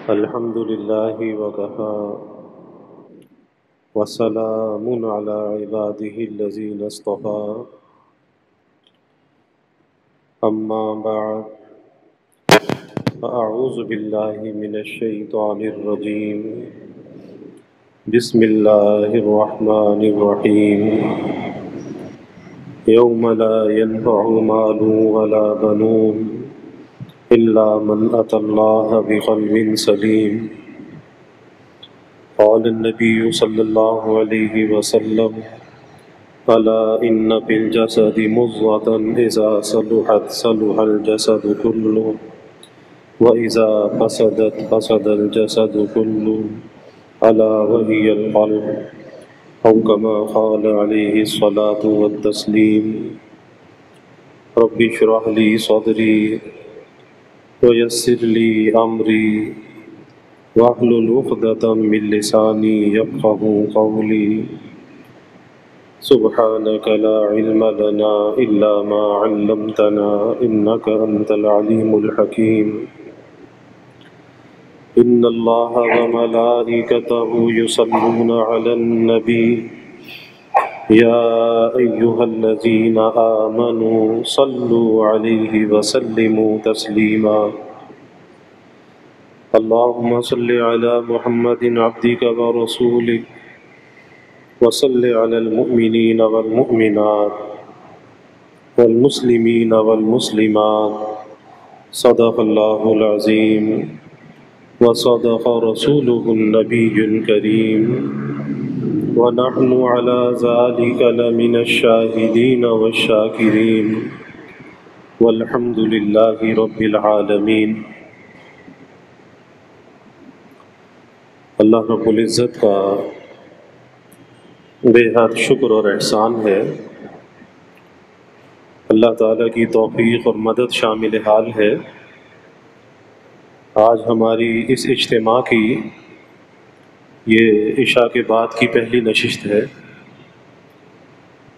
الحمد لله وكفى وسلام على عباده الذين اصطفى أما بعد فأعوذ بالله من الشيطان الرجيم بسم الله الرحمن الرحيم يوم لا ينفع مال ولا بنون إلا من أتى الله بقلب سليم قال النبي صلى الله عليه وسلم ألا إن في الجسد مضغة إذا صلحت صلح الجسد كله وإذا فسدت فسد الجسد كله ألا وهي القلب أو كما قال عليه الصلاة والتسليم رب اشرح لي صدري ويسر لي أمري واحلل عقدة من لساني يفقهوا قولي سبحانك لا علم لنا إلا ما علمتنا إنك أنت العليم الحكيم إن الله وملائكته يصلون على النبي يا أيها الذين آمنوا صلوا عليه وسلموا تسليما اللهم صل على محمد عبدك ورسولك وصل على المؤمنين والمؤمنات والمسلمين والمسلمات صدق الله العظيم وصدق رسوله النبي الكريم ونحن على ذلك لمن الشاهدين والشاكرين والحمد لله رب العالمين۔ اللہ رب العزت کا بے حد شکر اور احسان ہے، اللہ تعالیٰ کی توفیق اور مدد شامل حال ہے۔ آج ہماری اس اجتماع کی یہ عشاء کے بعد کی پہلی نشست ہے۔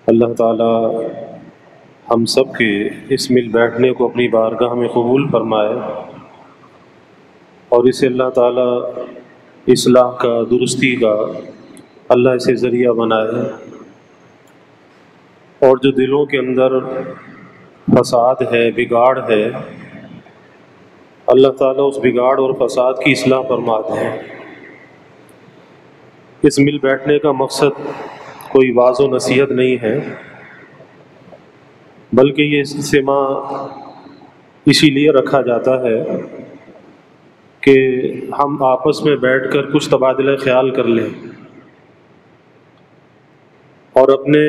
اللہ تعالیٰ ہم سب کے اس مل بیٹھنے کو اپنی بارگاہ میں قبول فرمائے اور اسے اللہ تعالیٰ اصلاح کا، درستی کا اللہ اسے ذریعہ بنائے، اور جو دلوں کے اندر فساد ہے، بگاڑ ہے، اللہ تعالیٰ اس بگاڑ اور فساد کی اصلاح فرما دے۔ اس مل بیٹھنے کا مقصد کوئی واعظ و نصیحت نہیں ہے، بلکہ یہ اجتماع اسی لیے رکھا جاتا ہے کہ ہم آپس میں بیٹھ کر کچھ تبادلہ خیال کر لیں اور اپنے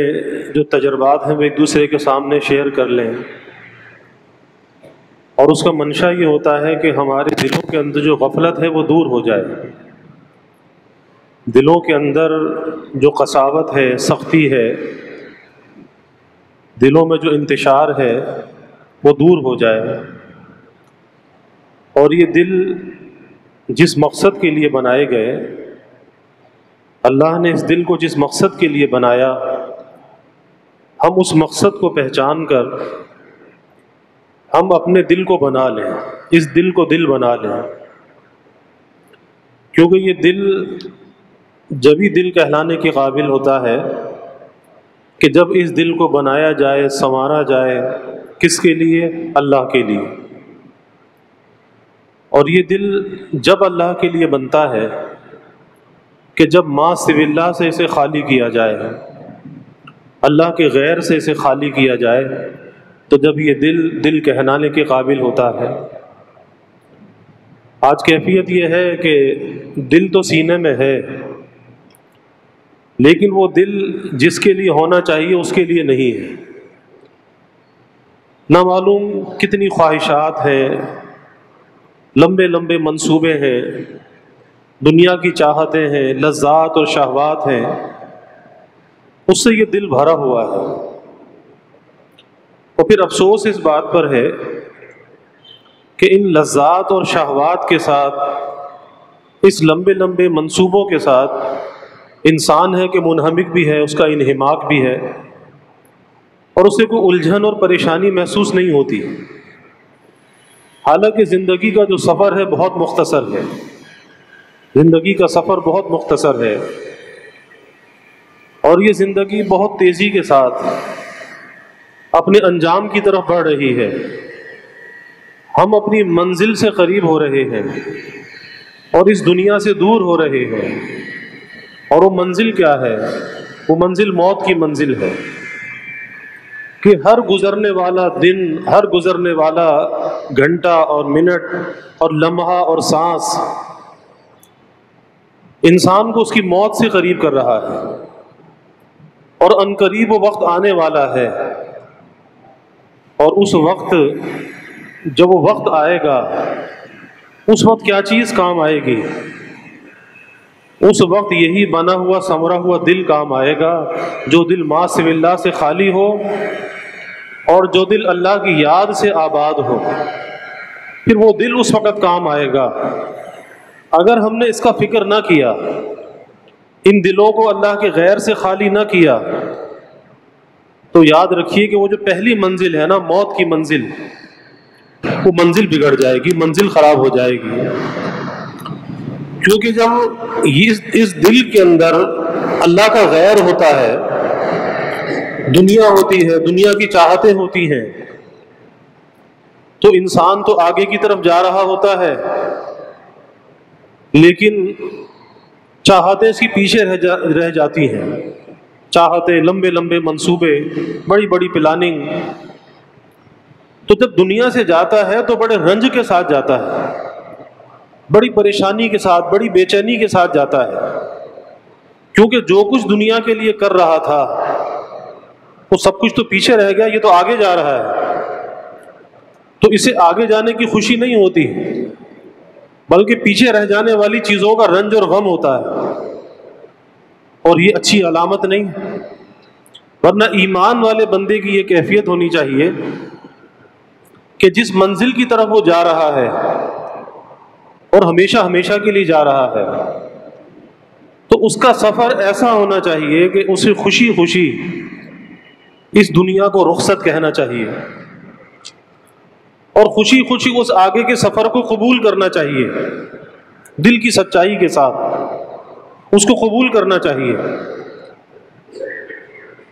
جو تجربات ہیں وہ ایک دوسرے کے سامنے شیئر کر لیں، اور اس کا منشا یہ ہوتا ہے کہ ہمارے دلوں کے اندر جو غفلت ہے وہ دور ہو جائے، دلوں کے اندر جو قساوت ہے، سختی ہے، دلوں میں جو انتشار ہے وہ دور ہو جائے، اور یہ دل جس مقصد کے لیے بنائے گئے، اللہ نے اس دل کو جس مقصد کے لیے بنایا، ہم اس مقصد کو پہچان کر ہم اپنے دل کو بنا لیں، اس دل کو دل بنا لیں، کیونکہ یہ دل جبھی دل کہلانے کے قابل ہوتا ہے کہ جب اس دل کو بنایا جائے، سنوارا جائے، کس کے لیے؟ اللہ کے لیے۔ اور یہ دل جب اللہ کے لیے بنتا ہے کہ جب ما سوی اللہ سے اسے خالی کیا جائے، اللہ کے غیر سے اسے خالی کیا جائے، تو جب یہ دل کہلانے کے قابل ہوتا ہے۔ آج کیفیت یہ ہے کہ دل تو سینے میں ہے، لیکن وہ دل جس کے لیے ہونا چاہیے اس کے لیے نہیں ہے۔ نہ معلوم کتنی خواہشات ہیں، لمبے لمبے منصوبے ہیں، دنیا کی چاہتیں ہیں، لذات اور شہوات ہیں، اس سے یہ دل بھرا ہوا ہے۔ اور پھر افسوس اس بات پر ہے کہ ان لذات اور شہوات کے ساتھ، اس لمبے لمبے منصوبوں کے ساتھ انسان ہے کہ منہمک بھی ہے، اس کا انہماک بھی ہے، اور اسے کوئی الجھن اور پریشانی محسوس نہیں ہوتی، حالانکہ زندگی کا جو سفر ہے بہت مختصر ہے۔ زندگی کا سفر بہت مختصر ہے، اور یہ زندگی بہت تیزی کے ساتھ اپنے انجام کی طرف بڑھ رہی ہے۔ ہم اپنی منزل سے قریب ہو رہے ہیں اور اس دنیا سے دور ہو رہے ہیں، اور وہ منزل کیا ہے؟ وہ منزل موت کی منزل ہے کہ ہر گزرنے والا دن، ہر گزرنے والا گھنٹہ اور منٹ اور لمحہ اور سانس انسان کو اس کی موت سے قریب کر رہا ہے، اور عنقریب وہ وقت آنے والا ہے، اور اس وقت جب وہ وقت آئے گا، اس وقت کیا چیز کام آئے گی؟ اس وقت یہی بنا ہوا سنورا ہوا دل کام آئے گا، جو دل ما سوی اللہ سے خالی ہو اور جو دل اللہ کی یاد سے آباد ہو۔ پھر وہ دل اس وقت کام آئے گا۔ اگر ہم نے اس کا فکر نہ کیا، ان دلوں کو اللہ کے غیر سے خالی نہ کیا، تو یاد رکھیے کہ وہ جو پہلی منزل ہے نا، موت کی منزل، وہ منزل بگڑ جائے گی، منزل خراب ہو جائے گی۔ کیونکہ جب اس دل کے اندر اللہ کا غیر ہوتا ہے، دنیا ہوتی ہے، دنیا کی چاہتیں ہوتی ہیں، تو انسان تو آگے کی طرف جا رہا ہوتا ہے، لیکن چاہتیں اس کی پیچھے رہ جاتی ہیں۔ چاہتیں، لمبے لمبے منصوبے، بڑی بڑی پلاننگ۔ تو جب دنیا سے جاتا ہے تو بڑے رنج کے ساتھ جاتا ہے، بڑی پریشانی کے ساتھ، بڑی بے چینی کے ساتھ جاتا ہے، کیونکہ جو کچھ دنیا کے لیے کر رہا تھا وہ سب کچھ تو پیچھے رہ گیا، یہ تو آگے جا رہا ہے۔ تو اسے آگے جانے کی خوشی نہیں ہوتی، بلکہ پیچھے رہ جانے والی چیزوں کا رنج اور غم ہوتا ہے، اور یہ اچھی علامت نہیں۔ ورنہ ایمان والے بندے کی یہ کیفیت ہونی چاہیے کہ جس منزل کی طرف وہ جا رہا ہے اور ہمیشہ ہمیشہ کے لیے جا رہا ہے، تو اس کا سفر ایسا ہونا چاہیے کہ اسے خوشی خوشی اس دنیا کو رخصت کہنا چاہیے، اور خوشی خوشی اس آگے کے سفر کو قبول کرنا چاہیے، دل کی سچائی کے ساتھ اس کو قبول کرنا چاہیے۔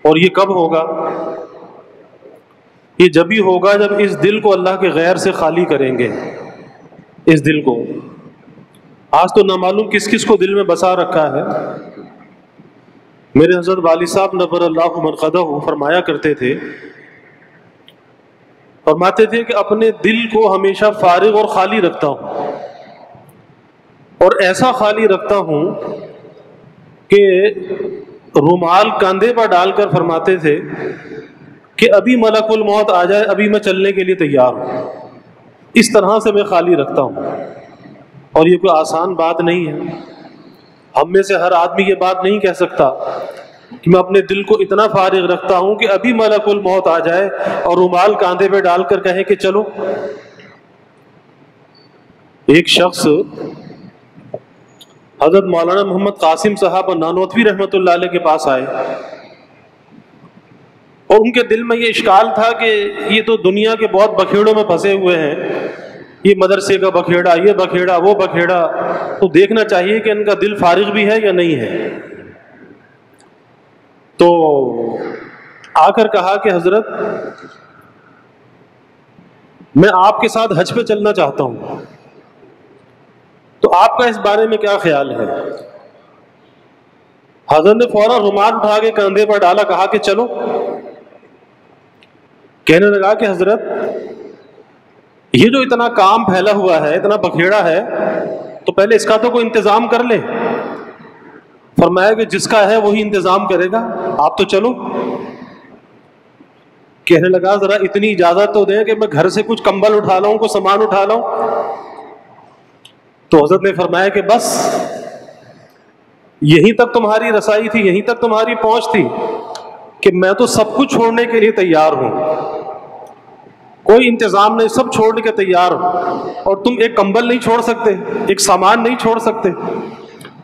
اور یہ کب ہوگا؟ یہ جب ہی ہوگا جب اس دل کو اللہ کے غیر سے خالی کریں گے۔ اس دل کو آج تو نامعلوم کس کس کو دل میں بسا رکھا ہے۔ میرے حضرت والد صاحب نور اللہ مرقدہ فرمایا کرتے تھے، فرماتے تھے کہ اپنے دل کو ہمیشہ فارغ اور خالی رکھتا ہوں، اور ایسا خالی رکھتا ہوں کہ رومال کاندھے پر ڈال کر فرماتے تھے کہ ابھی ملک الموت آ جائے، ابھی میں چلنے کے لیے تیار ہوں۔ اس طرح سے میں خالی رکھتا ہوں، اور یہ کوئی آسان بات نہیں ہے۔ ہم میں سے ہر آدمی یہ بات نہیں کہہ سکتا کہ میں اپنے دل کو اتنا فارغ رکھتا ہوں کہ ابھی ملک الموت آ جائے اور رومال کاندھے پہ ڈال کر کہے کہ چلو۔ ایک شخص حضرت مولانا محمد قاسم صاحب نانوتوی رحمۃ اللہ علیہ کے پاس آئے، اور ان کے دل میں یہ اشکال تھا کہ یہ تو دنیا کے بہت بکھیڑوں میں پھنسے ہوئے ہیں، یہ مدرسے کا بکھیڑا، یہ بکھیڑا، وہ بکھیڑا، تو دیکھنا چاہیے کہ ان کا دل فارغ بھی ہے یا نہیں ہے۔ تو آ کر کہا کہ حضرت میں آپ کے ساتھ حج پہ چلنا چاہتا ہوں، تو آپ کا اس بارے میں کیا خیال ہے؟ حضرت نے فوراً رومال اٹھا کے کندھے پر ڈالا، کہا کہ چلو۔ کہنے لگا کہ حضرت یہ جو اتنا کام پھیلا ہوا ہے، اتنا بکھیڑا ہے، تو پہلے اس کا تو کوئی انتظام کر لے۔ فرمایا کہ جس کا ہے وہی انتظام کرے گا، آپ تو چلو۔ کہنے لگا ذرا اتنی اجازت تو دیں کہ میں گھر سے کچھ کمبل اٹھا لاؤں، کوئی سامان اٹھا لاؤں۔ تو حضرت نے فرمایا کہ بس یہیں تک تمہاری رسائی تھی، یہیں تک تمہاری پہنچ تھی کہ میں تو سب کچھ چھوڑنے کے لیے تیار ہوں، کوئی انتظام نہیں، سب چھوڑنے کے تیار ہوں، اور تم ایک کمبل نہیں چھوڑ سکتے، ایک سامان نہیں چھوڑ سکتے۔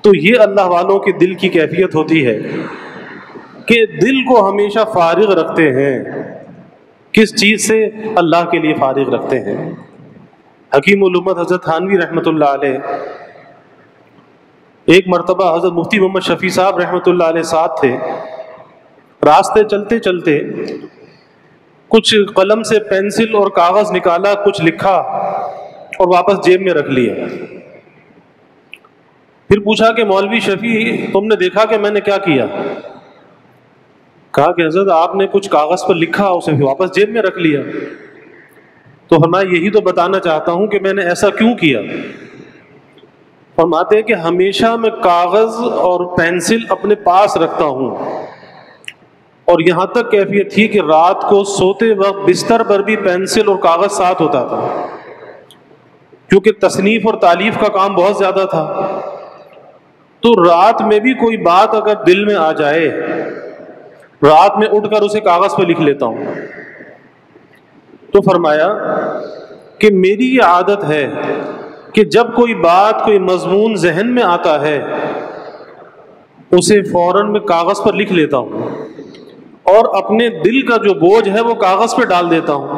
تو یہ اللہ والوں کے دل کی کیفیت ہوتی ہے کہ دل کو ہمیشہ فارغ رکھتے ہیں۔ کس چیز سے؟ اللہ کے لیے فارغ رکھتے ہیں۔ حکیم الامت حضرت تھانوی رحمۃ اللہ علیہ ایک مرتبہ حضرت مفتی محمد شفیع صاحب رحمۃ اللہ علیہ ساتھ تھے، راستے چلتے چلتے کچھ قلم سے پینسل اور کاغذ نکالا، کچھ لکھا اور واپس جیب میں رکھ لیا۔ پھر پوچھا کہ مولوی شفیع تم نے دیکھا کہ میں نے کیا کیا؟ کہا کہ حضرت آپ نے کچھ کاغذ پر لکھا، اسے واپس جیب میں رکھ لیا۔ تو فرمایا یہی تو بتانا چاہتا ہوں کہ میں نے ایسا کیوں کیا۔ فرماتے ہیں کہ ہمیشہ میں کاغذ اور پینسل اپنے پاس رکھتا ہوں، اور یہاں تک کیفیت تھی کہ رات کو سوتے وقت بستر پر بھی پینسل اور کاغذ ساتھ ہوتا تھا، کیونکہ تصنیف اور تالیف کا کام بہت زیادہ تھا۔ تو رات میں بھی کوئی بات اگر دل میں آ جائے، رات میں اٹھ کر اسے کاغذ پہ لکھ لیتا ہوں۔ تو فرمایا کہ میری یہ عادت ہے کہ جب کوئی بات، کوئی مضمون ذہن میں آتا ہے، اسے فوراً میں کاغذ پر لکھ لیتا ہوں، اور اپنے دل کا جو بوجھ ہے وہ کاغذ پہ ڈال دیتا ہوں۔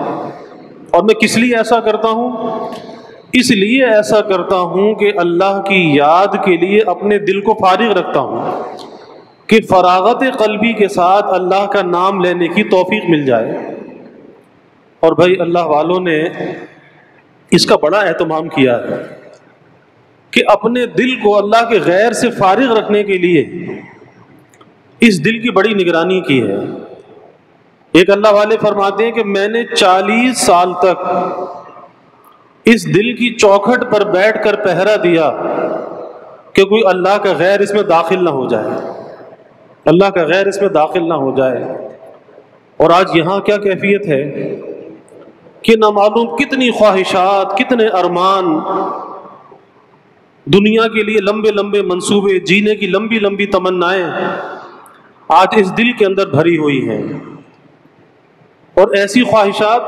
اور میں کس لیے ایسا کرتا ہوں؟ اس لیے ایسا کرتا ہوں کہ اللہ کی یاد کے لیے اپنے دل کو فارغ رکھتا ہوں، کہ فراغت قلبی کے ساتھ اللہ کا نام لینے کی توفیق مل جائے۔ اور بھائی اللہ والوں نے اس کا بڑا اہتمام کیا ہے کہ اپنے دل کو اللہ کے غیر سے فارغ رکھنے کے لیے اس دل کی بڑی نگرانی کی ہے۔ ایک اللہ والے فرماتے ہیں کہ میں نے 40 سال تک اس دل کی چوکھٹ پر بیٹھ کر پہرا دیا کہ کوئی اللہ کا غیر اس میں داخل نہ ہو جائے، اللہ کا غیر اس میں داخل نہ ہو جائے۔ اور آج یہاں کیا کیفیت ہے کہ نہ معلوم کتنی خواہشات، کتنے ارمان، دنیا کے لیے لمبے لمبے منصوبے، جینے کی لمبی لمبی تمنائیں آج اس دل کے اندر بھری ہوئی ہیں، اور ایسی خواہشات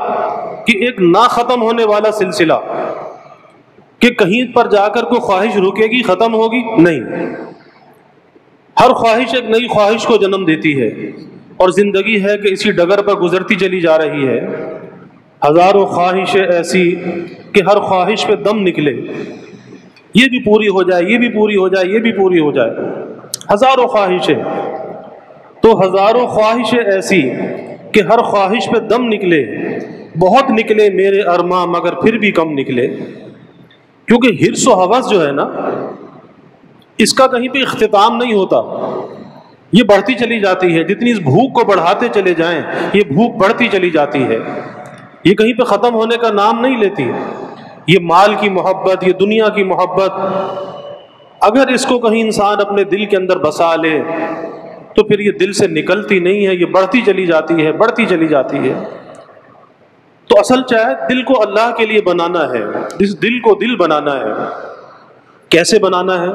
کہ ایک نہ ختم ہونے والا سلسلہ، کہ کہیں پر جا کر کوئی خواہش رکے گی، ختم ہوگی نہیں۔ ہر خواہش ایک نئی خواہش کو جنم دیتی ہے، اور زندگی ہے کہ اسی ڈگر پر گزرتی چلی جا رہی ہے۔ ہزاروں خواہشیں ایسی کہ ہر خواہش پہ دم نکلے، یہ بھی پوری ہو جائے، یہ بھی پوری ہو جائے، یہ بھی پوری ہو جائے، ہزاروں خواہشیں۔ تو ہزاروں خواہشیں ایسی کہ ہر خواہش پہ دم نکلے، بہت نکلے میرے ارماں مگر پھر بھی کم نکلے۔ کیونکہ حرص و ہوس جو ہے نا، اس کا کہیں پہ اختتام نہیں ہوتا، یہ بڑھتی چلی جاتی ہے۔ جتنی اس بھوک کو بڑھاتے چلے جائیں، یہ بھوک بڑھتی چلی جاتی ہے، یہ کہیں پہ ختم ہونے کا نام نہیں لیتی۔ یہ مال کی محبت، یہ دنیا کی محبت، اگر اس کو کہیں انسان اپنے دل کے اندر بسا لے تو پھر یہ دل سے نکلتی نہیں ہے، یہ بڑھتی چلی جاتی ہے، بڑھتی چلی جاتی ہے۔ تو اصل چاہے دل کو اللہ کے لیے بنانا ہے، اس دل کو دل بنانا ہے۔ کیسے بنانا ہے؟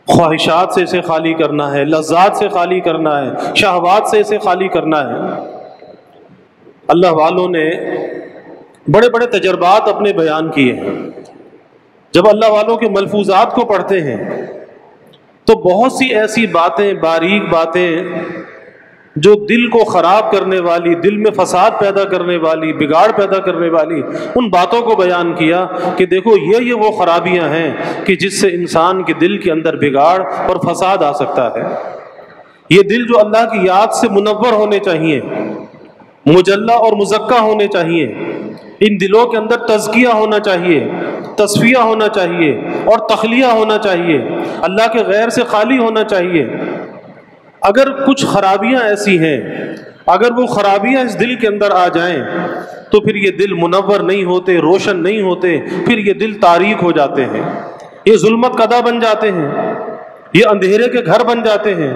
خواہشات سے اسے خالی کرنا ہے، لذات سے خالی کرنا ہے، شہوات سے اسے خالی کرنا ہے۔ اللہ والوں نے بڑے بڑے تجربات اپنے بیان کیے ہیں۔ جب اللہ والوں کے ملفوظات کو پڑھتے ہیں تو بہت سی ایسی باتیں، باریک باتیں جو دل کو خراب کرنے والی، دل میں فساد پیدا کرنے والی، بگاڑ پیدا کرنے والی، ان باتوں کو بیان کیا کہ دیکھو یہ وہ خرابیاں ہیں کہ جس سے انسان کے دل کے اندر بگاڑ اور فساد آ سکتا ہے۔ یہ دل جو اللہ کی یاد سے منور ہونے چاہیے، مجلہ اور مزکہ ہونے چاہیے، ان دلوں کے اندر تزکیہ ہونا چاہیے، تصفیہ ہونا چاہیے اور تخلیہ ہونا چاہیے، اللہ کے غیر سے خالی ہونا چاہیے۔ اگر کچھ خرابیاں ایسی ہیں، اگر وہ خرابیاں اس دل کے اندر آ جائیں تو پھر یہ دل منور نہیں ہوتے، روشن نہیں ہوتے، پھر یہ دل تاریک ہو جاتے ہیں، یہ ظلمت کدہ بن جاتے ہیں، یہ اندھیرے کے گھر بن جاتے ہیں۔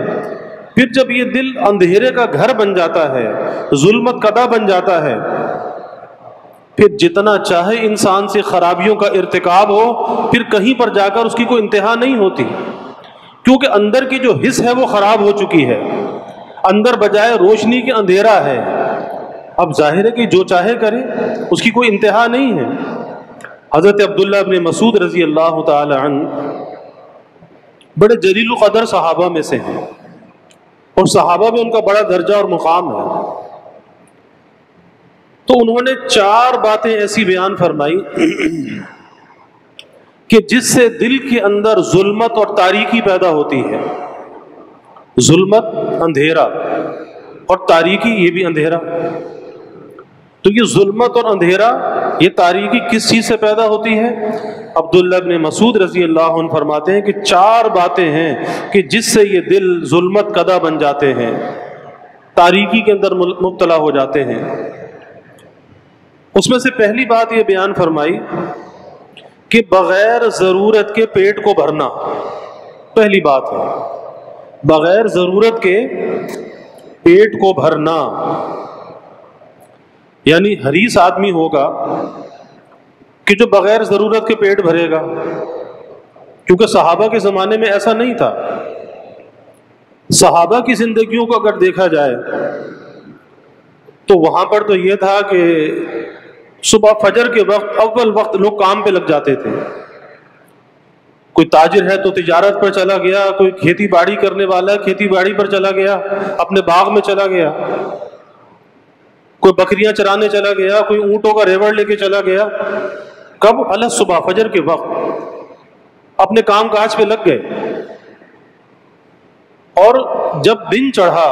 پھر جب یہ دل اندھیرے کا گھر بن جاتا ہے، ظلمت کدہ بن جاتا ہے، پھر جتنا چاہے انسان سے خرابیوں کا ارتکاب ہو، پھر کہیں پر جا کر اس کی کوئی انتہا نہیں ہوتی، کیونکہ اندر کی جو حس ہے وہ خراب ہو چکی ہے، اندر بجائے روشنی کے اندھیرا ہے۔ اب ظاہر ہے کہ جو چاہے کرے، اس کی کوئی انتہا نہیں ہے۔ حضرت عبداللہ بن مسعود رضی اللہ تعالی عنہ بڑے جلیل القدر صحابہ میں سے ہیں، اور صحابہ میں ان کا بڑا درجہ اور مقام ہے۔ تو انہوں نے 4 باتیں ایسی بیان فرمائی کہ جس سے دل کے اندر ظلمت اور تاریکی پیدا ہوتی ہے. ظلمت اندھیرا اور تاریکی یہ بھی اندھیرا. تو یہ ظلمت اور اندھیرا یہ تاریکی کس چیز سے پیدا ہوتی ہے؟ عبداللہ ابن مسعود رضی اللہ عنہ فرماتے ہیں کہ 4 باتیں ہیں کہ جس سے یہ دل ظلمت کدہ بن جاتے ہیں، تاریکی کے اندر مبتلا ہو جاتے ہیں. اس میں سے پہلی بات یہ بیان فرمائی کہ بغیر ضرورت کے پیٹ کو بھرنا. پہلی بات ہے بغیر ضرورت کے پیٹ کو بھرنا. یعنی حریص آدمی ہوگا کہ جو بغیر ضرورت کے پیٹ بھرے گا، کیونکہ صحابہ کے زمانے میں ایسا نہیں تھا. صحابہ کی زندگیوں کو اگر دیکھا جائے تو وہاں پر تو یہ تھا کہ صبح فجر کے وقت اول وقت لوگ کام پہ لگ جاتے تھے. کوئی تاجر ہے تو تجارت پر چلا گیا، کوئی کھیتی باڑی کرنے والا ہے کھیتی باڑی پر چلا گیا، اپنے باغ میں چلا گیا، کوئی بکریاں چرانے چلا گیا، کوئی اونٹوں کا ریوڑ لے کے چلا گیا. کب؟ صبح فجر کے وقت اپنے کام کاج پہ لگ گئے. اور جب دن چڑھا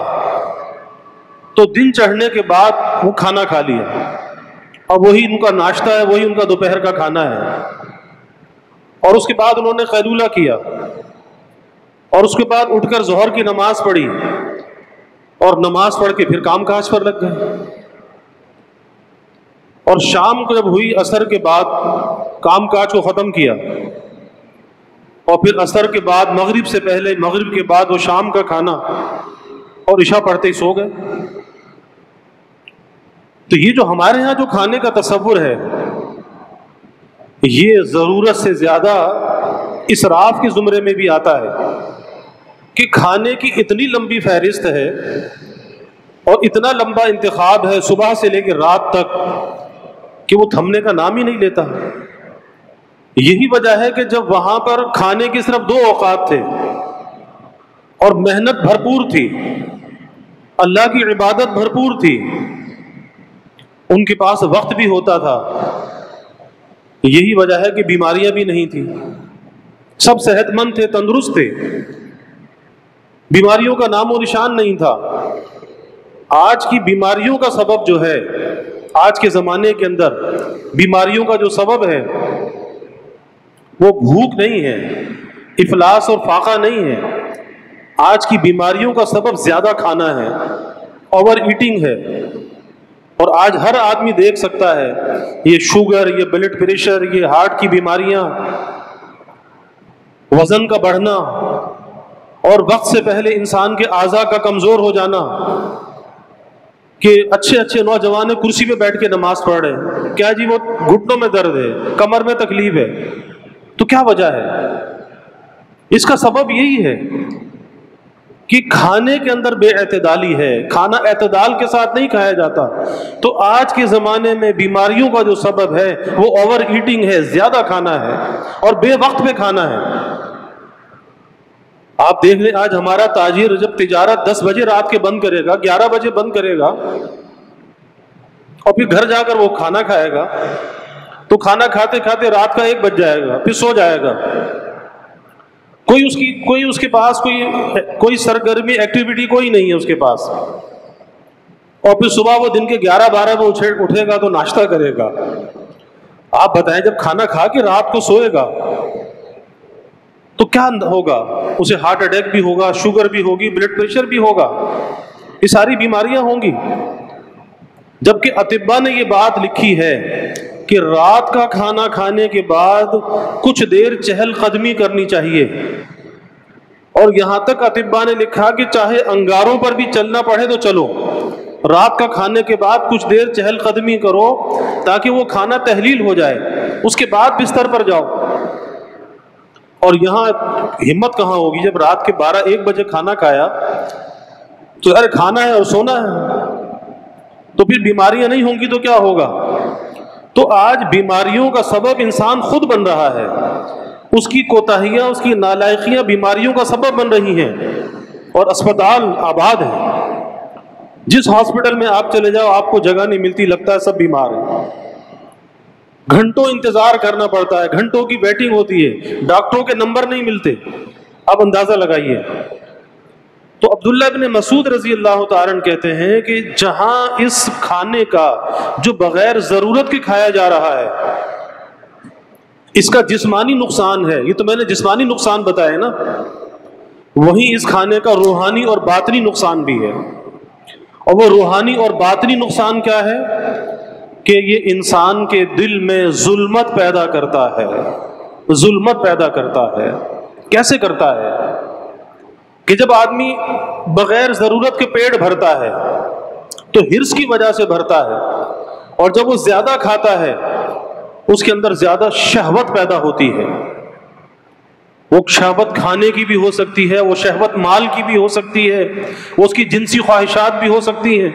تو دن چڑھنے کے بعد وہ کھانا کھا لیا، اور وہی ان کا ناشتہ ہے، وہی ان کا دوپہر کا کھانا ہے. اور اس کے بعد انہوں نے قیلولہ کیا، اور اس کے بعد اٹھ کر ظہر کی نماز پڑھی، اور نماز پڑھ کے پھر کام کاج پر لگ گئے. اور شام کو جب ہوئی عصر کے بعد کام کاج کو ختم کیا، اور پھر عصر کے بعد مغرب سے پہلے مغرب کے بعد وہ شام کا کھانا، اور عشاء پڑھتے ہی سو گئے. تو یہ جو ہمارے ہاں جو کھانے کا تصور ہے یہ ضرورت سے زیادہ اسراف کے زمرے میں بھی آتا ہے کہ کھانے کی اتنی لمبی فہرست ہے اور اتنا لمبا انتخاب ہے صبح سے لے کے رات تک کہ وہ تھمنے کا نام ہی نہیں لیتا. یہی وجہ ہے کہ جب وہاں پر کھانے کے صرف 2 اوقات تھے اور محنت بھرپور تھی، اللہ کی عبادت بھرپور تھی، ان کے پاس وقت بھی ہوتا تھا، یہی وجہ ہے کہ بیماریاں بھی نہیں تھیں، سب صحت مند تھے، تندرست تھے، بیماریوں کا نام و نشان نہیں تھا. آج کی بیماریوں کا سبب جو ہے، آج کے زمانے کے اندر بیماریوں کا جو سبب ہے وہ بھوک نہیں ہے، افلاس اور فاقہ نہیں ہے. آج کی بیماریوں کا سبب زیادہ کھانا ہے، اوور ایٹنگ ہے. اور آج ہر آدمی دیکھ سکتا ہے یہ شوگر، یہ بلڈ پریشر، یہ ہارٹ کی بیماریاں، وزن کا بڑھنا، اور وقت سے پہلے انسان کے اعضاء کا کمزور ہو جانا. کہ اچھے نوجوان کرسی پہ بیٹھ کے نماز پڑھ رہے ہیں، کیا جی وہ گھٹنوں میں درد ہے، کمر میں تکلیف ہے. تو کیا وجہ ہے؟ اس کا سبب یہی ہے کہ کھانے کے اندر بے اعتدالی ہے، کھانا اعتدال کے ساتھ نہیں کھایا جاتا. تو آج کے زمانے میں بیماریوں کا جو سبب ہے وہ اوور ایٹنگ ہے، زیادہ کھانا ہے اور بے وقت پہ کھانا ہے. آپ دیکھ لیں آج ہمارا تاجر جب تجارت 10 بجے رات کے بند کرے گا، 11 بجے بند کرے گا، اور پھر گھر جا کر وہ کھانا کھائے گا، تو کھانا کھاتے کھاتے رات کا 1 بج جائے گا، پھر سو جائے گا. کوئی اس کے پاس کوئی سرگرمی ایکٹیویٹی کوئی نہیں ہے اس کے پاس. اور پھر صبح وہ دن کے 11-12 بجے اٹھے گا تو ناشتہ کرے گا. آپ بتائیں جب کھانا کھا کے رات کو سوئے گا تو کیا ہوگا؟ اسے ہارٹ اٹیک بھی ہوگا، شوگر بھی ہوگی، بلڈ پریشر بھی ہوگا، یہ ساری بیماریاں ہوں گی. جبکہ اطباء نے یہ بات لکھی ہے کہ رات کا کھانا کھانے کے بعد کچھ دیر چہل قدمی کرنی چاہیے. اور یہاں تک اطباء نے لکھا کہ چاہے انگاروں پر بھی چلنا پڑے تو چلو، رات کا کھانے کے بعد کچھ دیر چہل قدمی کرو تاکہ وہ کھانا تحلیل ہو جائے، اس کے بعد بستر پر جاؤ. اور یہاں ہمت کہاں ہوگی جب رات کے 12-1 بجے کھانا کھایا تو یار کھانا ہے اور سونا ہے، تو پھر بیماریاں نہیں ہوں گی تو کیا ہوگا؟ تو آج بیماریوں کا سبب انسان خود بن رہا ہے، اس کی کوتاہیاں، اس کی نالائقیاں بیماریوں کا سبب بن رہی ہیں. اور اسپتال آباد ہیں، جس ہاسپٹل میں آپ چلے جاؤ آپ کو جگہ نہیں ملتی، لگتا ہے سب بیمار ہیں. گھنٹوں انتظار کرنا پڑتا ہے، گھنٹوں کی ویٹنگ ہوتی ہے، ڈاکٹروں کے نمبر نہیں ملتے. اب اندازہ لگائیے. تو عبداللہ ابن مسعود رضی اللہ تعالیٰ عنہ کہتے ہیں کہ جہاں اس کھانے کا جو بغیر ضرورت کے کھایا جا رہا ہے اس کا جسمانی نقصان ہے، یہ تو میں نے جسمانی نقصان بتایا نا، وہیں اس کھانے کا روحانی اور باطنی نقصان بھی ہے. اور وہ روحانی اور باطنی نقصان کیا ہے کہ یہ انسان کے دل میں ظلمت پیدا کرتا ہے. ظلمت پیدا کرتا ہے. کیسے کرتا ہے کہ جب آدمی بغیر ضرورت کے پیٹ بھرتا ہے تو حرص کی وجہ سے بھرتا ہے، اور جب وہ زیادہ کھاتا ہے اس کے اندر زیادہ شہوت پیدا ہوتی ہے. وہ شہوت کھانے کی بھی ہو سکتی ہے، وہ شہوت مال کی بھی ہو سکتی ہے، وہ اس کی جنسی خواہشات بھی ہو سکتی ہیں،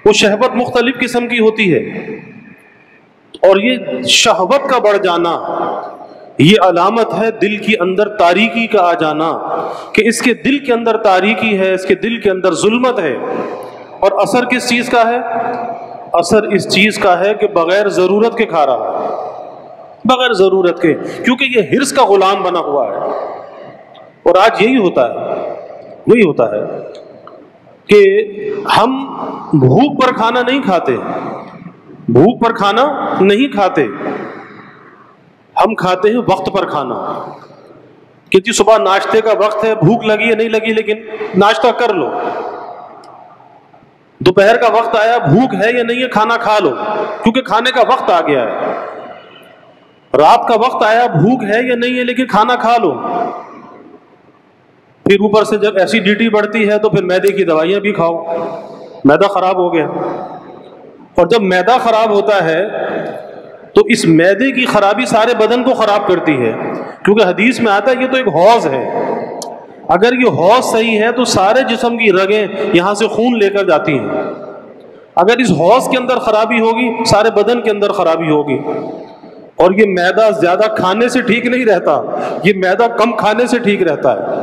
وہ شہوت مختلف قسم کی ہوتی ہے. اور یہ شہوت کا بڑھ جانا یہ علامت ہے دل کے اندر تاریکی کا آ جانا، کہ اس کے دل کے اندر تاریکی ہے، اس کے دل کے اندر ظلمت ہے. اور اثر کس چیز کا ہے؟ اثر اس چیز کا ہے کہ بغیر ضرورت کے کھا رہا ہے، بغیر ضرورت کے، کیونکہ یہ حرص کا غلام بنا ہوا ہے. اور آج یہی ہوتا ہے کہ ہم بھوک پر کھانا نہیں کھاتے، بھوک پر کھانا نہیں کھاتے، ہم کھاتے ہیں وقت پر کھانا. کہ جی صبح ناشتے کا وقت ہے، بھوک لگی ہے نہیں لگی لیکن ناشتہ کر لو. دوپہر کا وقت آیا، بھوک ہے یا نہیں ہے، کھانا کھا لو کیونکہ کھانے کا وقت آ گیا ہے. رات کا وقت آیا، بھوک ہے یا نہیں ہے لیکن کھانا کھا لو. پھر اوپر سے جب ایسیڈیٹی بڑھتی ہے تو پھر میدے کی دوائیاں بھی کھاؤ، میدا خراب ہو گیا. اور جب میدا خراب ہوتا ہے تو اس میدے کی خرابی سارے بدن کو خراب کرتی ہے، کیونکہ حدیث میں آتا ہے یہ تو ایک حوض ہے، اگر یہ حوض صحیح ہے تو سارے جسم کی رگیں یہاں سے خون لے کر جاتی ہیں. اگر اس حوض کے اندر خرابی ہوگی سارے بدن کے اندر خرابی ہوگی. اور یہ میدا زیادہ کھانے سے ٹھیک نہیں رہتا، یہ میدا کم کھانے سے ٹھیک رہتا ہے.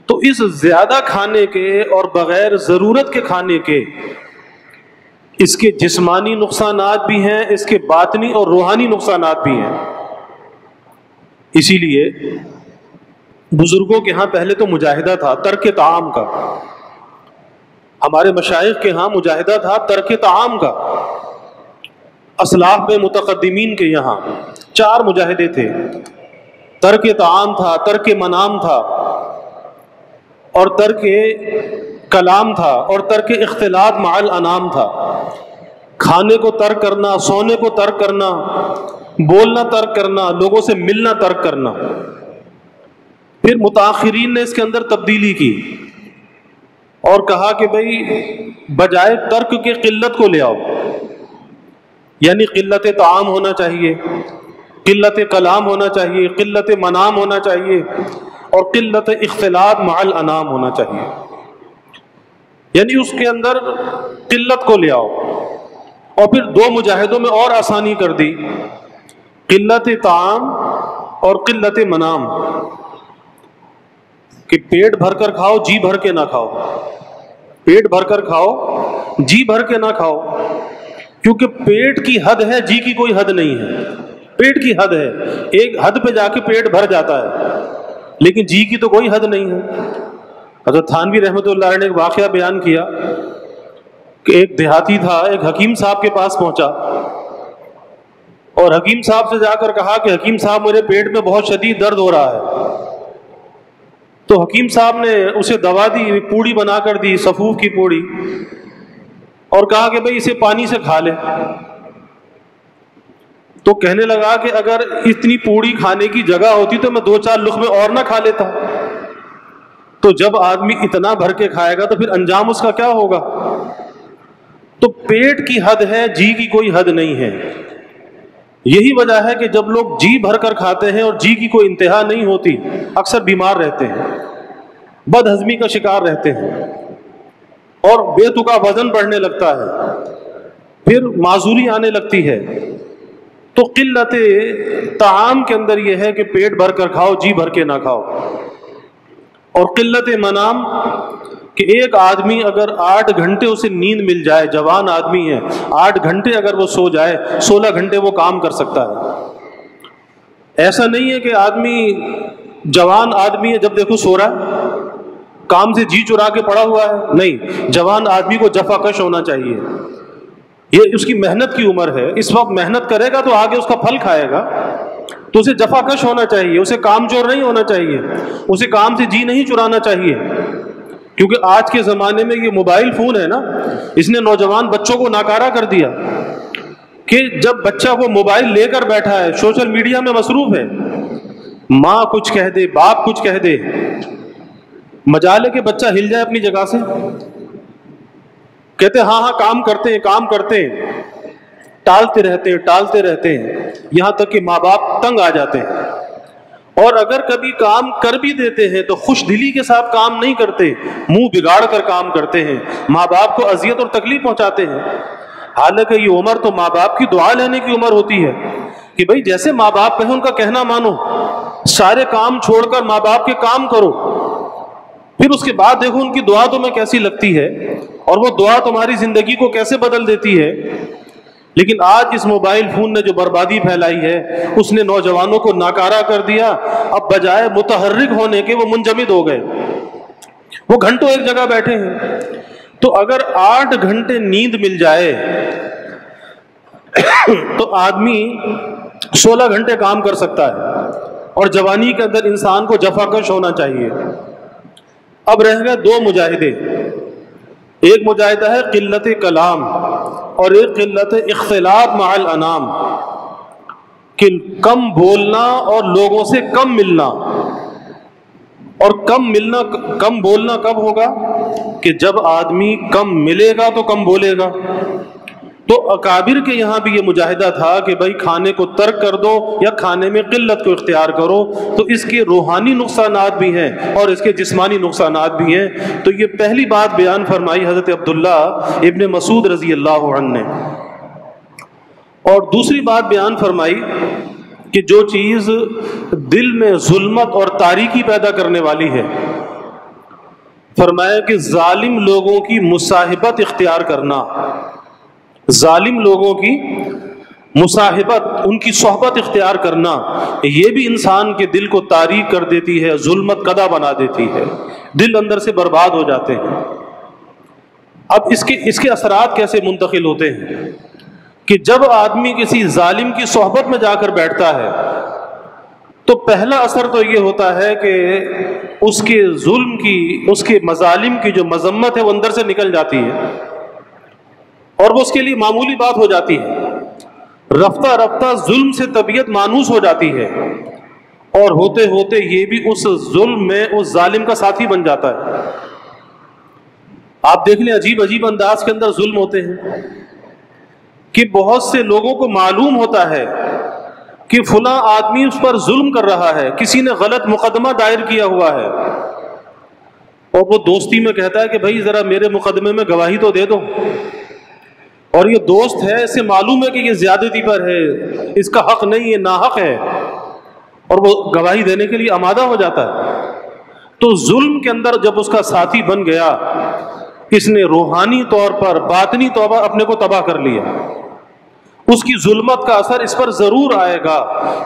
تو اس زیادہ کھانے کے اور بغیر ضرورت کے کھانے کے اس کے جسمانی نقصانات بھی ہیں، اس کے باطنی اور روحانی نقصانات بھی ہیں. اسی لیے بزرگوں کے ہاں پہلے تو مجاہدہ تھا ترک طعام کا، ہمارے مشائخ کے ہاں مجاہدہ تھا ترک طعام کا. اسلاف میں متقدمین کے یہاں 4 مجاہدے تھے، ترک طعام تھا، ترک منام تھا، اور ترک کلام تھا، اور ترک اختلاط مع الانام تھا. کھانے کو ترک کرنا، سونے کو ترک کرنا، بولنا ترک کرنا، لوگوں سے ملنا ترک کرنا. پھر متاخرین نے اس کے اندر تبدیلی کی اور کہا کہ بھئی بجائے ترک کے قلت کو لے آؤ، یعنی قلت طعام ہونا چاہیے، قلت کلام ہونا چاہیے، قلت منام ہونا چاہیے، اور قلت اختلاط مع الانام ہونا چاہیے. یعنی اس کے اندر قلت کو لے آؤ. اور پھر 2 مجاہدوں میں اور آسانی کر دی، قلت طعام اور قلت منام، کہ پیٹ بھر کر کھاؤ، جی بھر کے نہ کھاؤ. پیٹ بھر کر کھاؤ، جی بھر کے نہ کھاؤ، کیونکہ پیٹ کی حد ہے، جی کی کوئی حد نہیں ہے. پیٹ کی حد ہے، ایک حد پہ جا کے پیٹ بھر جاتا ہے، لیکن جی کی تو کوئی حد نہیں ہے. حضرت تھانوی رحمۃ اللہ علیہ نے ایک واقعہ بیان کیا کہ ایک دیہاتی تھا، ایک حکیم صاحب کے پاس پہنچا اور حکیم صاحب سے جا کر کہا کہ حکیم صاحب میرے پیٹ میں بہت شدید درد ہو رہا ہے. تو حکیم صاحب نے اسے دوا دی، پوڑی بنا کر دی، سفوف کی پوڑی، اور کہا کہ بھئی اسے پانی سے کھا لے. تو کہنے لگا کہ اگر اتنی پوڑی کھانے کی جگہ ہوتی تو میں 2-4 لقمے اور نہ کھا لیتا. تو جب آدمی اتنا بھر کے کھائے گا تو پھر انجام اس کا کیا ہوگا؟ تو پیٹ کی حد ہے، جی کی کوئی حد نہیں ہے. یہی وجہ ہے کہ جب لوگ جی بھر کر کھاتے ہیں اور جی کی کوئی انتہا نہیں ہوتی، اکثر بیمار رہتے ہیں، بد ہضمی کا شکار رہتے ہیں، اور بے تکا وزن بڑھنے لگتا ہے، پھر معذوری آنے لگتی ہے. تو قلت طعام کے اندر یہ ہے کہ پیٹ بھر کر کھاؤ، جی بھر کے نہ کھاؤ. اور قلت منام، کہ ایک آدمی اگر 8 گھنٹے اسے نیند مل جائے، جوان آدمی ہے، 8 گھنٹے اگر وہ سو جائے، 16 گھنٹے وہ کام کر سکتا ہے۔ ایسا نہیں ہے کہ آدمی جوان آدمی ہے جب دیکھو سو رہا ہے، کام سے جی چرا کے پڑا ہوا ہے، نہیں، جوان آدمی کو جفا کش ہونا چاہیے، یہ اس کی محنت کی عمر ہے، اس وقت محنت کرے گا تو آگے اس کا پھل کھائے گا، تو اسے جفا کش ہونا چاہیے، اسے کام چور نہیں ہونا چاہیے، اسے کام سے جی نہیں چرانا چاہیے، کیونکہ آج کے زمانے میں یہ موبائل فون ہے نا، اس نے نوجوان بچوں کو ناکارہ کر دیا کہ جب بچہ وہ موبائل لے کر بیٹھا ہے، سوشل میڈیا میں مصروف ہے، ماں کچھ کہہ دے، باپ کچھ کہہ دے، مجال ہے کہ بچہ ہل جائے اپنی جگہ سے، کہتے ہاں کام کرتے ہیں، ٹالتے رہتے ہیں، یہاں تک کہ ماں باپ تنگ آ جاتے ہیں، اور اگر کبھی کام کر بھی دیتے ہیں تو خوش دلی کے ساتھ کام نہیں کرتے، منہ بگاڑ کر کام کرتے ہیں، ماں باپ کو اذیت اور تکلیف پہنچاتے ہیں، حالانکہ یہ عمر تو ماں باپ کی دعا لینے کی عمر ہوتی ہے کہ بھائی جیسے ماں باپ کہیں ان کا کہنا مانو، سارے کام چھوڑ کر ماں باپ کے کام کرو، پھر اس کے بعد دیکھو ان کی دعا تمہیں کیسی لگتی ہے اور وہ دعا تمہاری زندگی کو کیسے بدل دیتی ہے۔ لیکن آج اس موبائل فون نے جو بربادی پھیلائی ہے، اس نے نوجوانوں کو ناکارہ کر دیا، اب بجائے متحرک ہونے کے وہ منجمد ہو گئے، وہ گھنٹوں ایک جگہ بیٹھے ہیں۔ تو اگر 8 گھنٹے نیند مل جائے تو آدمی 16 گھنٹے کام کر سکتا ہے، اور جوانی کے اندر انسان کو جفا کش ہونا چاہیے۔ اب رہ گئے 2 مجاہدے، ایک مجاہدہ ہے قلت کلام اور ایک قلت اختلاط مع الانام، کہ کم بولنا اور لوگوں سے کم ملنا، اور کم بولنا کب ہوگا کہ جب آدمی کم ملے گا تو کم بولے گا۔ تو اکابر کے یہاں بھی یہ مجاہدہ تھا کہ بھائی کھانے کو ترک کر دو یا کھانے میں قلت کو اختیار کرو، تو اس کے روحانی نقصانات بھی ہیں اور اس کے جسمانی نقصانات بھی ہیں۔ تو یہ پہلی بات بیان فرمائی حضرت عبداللہ ابن مسعود رضی اللہ عنہ نے، اور دوسری بات بیان فرمائی کہ جو چیز دل میں ظلمت اور تاریکی پیدا کرنے والی ہے، فرمایا کہ ظالم لوگوں کی مصاحبت اختیار کرنا، ظالم لوگوں کی مصاحبت، ان کی صحبت اختیار کرنا، یہ بھی انسان کے دل کو تاریک کر دیتی ہے، ظلمت قدا بنا دیتی ہے، دل اندر سے برباد ہو جاتے ہیں۔ اب اس کے اثرات کیسے منتقل ہوتے ہیں کہ جب آدمی کسی ظالم کی صحبت میں جا کر بیٹھتا ہے تو پہلا اثر تو یہ ہوتا ہے کہ اس کے ظلم کی، اس کے مظالم کی جو مذمت ہے وہ اندر سے نکل جاتی ہے، اور وہ اس کے لیے معمولی بات ہو جاتی ہے، رفتہ رفتہ ظلم سے طبیعت مانوس ہو جاتی ہے، اور ہوتے ہوتے یہ بھی اس ظلم میں اس ظالم کا ساتھی بن جاتا ہے۔ آپ دیکھ لیں عجیب عجیب انداز کے اندر ظلم ہوتے ہیں کہ بہت سے لوگوں کو معلوم ہوتا ہے کہ فلاں آدمی اس پر ظلم کر رہا ہے، کسی نے غلط مقدمہ دائر کیا ہوا ہے، اور وہ دوستی میں کہتا ہے کہ بھائی ذرا میرے مقدمے میں گواہی تو دے دو، اور یہ دوست ہے، اسے معلوم ہے کہ یہ زیادتی پر ہے، اس کا حق نہیں ہے، ناحق ہے، اور وہ گواہی دینے کے لیے آمادہ ہو جاتا ہے۔ تو ظلم کے اندر جب اس کا ساتھی بن گیا، اس نے روحانی طور پر، باطنی طور پر اپنے کو تباہ کر لیا، اس کی ظلمت کا اثر اس پر ضرور آئے گا۔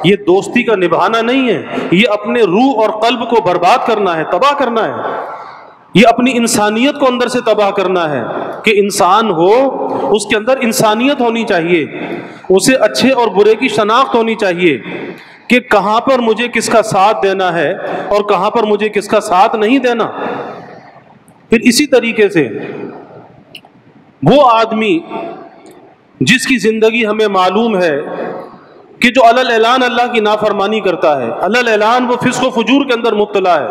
یہ دوستی کا نبھانا نہیں ہے، یہ اپنے روح اور قلب کو برباد کرنا ہے، تباہ کرنا ہے، یہ اپنی انسانیت کو اندر سے تباہ کرنا ہے، کہ انسان ہو، اس کے اندر انسانیت ہونی چاہیے، اسے اچھے اور برے کی شناخت ہونی چاہیے کہ کہاں پر مجھے کس کا ساتھ دینا ہے اور کہاں پر مجھے کس کا ساتھ نہیں دینا۔ پھر اسی طریقے سے وہ آدمی جس کی زندگی ہمیں معلوم ہے کہ جو علی الاعلان اللہ کی نافرمانی کرتا ہے، علی الاعلان وہ فسق و فجور کے اندر مبتلا ہے،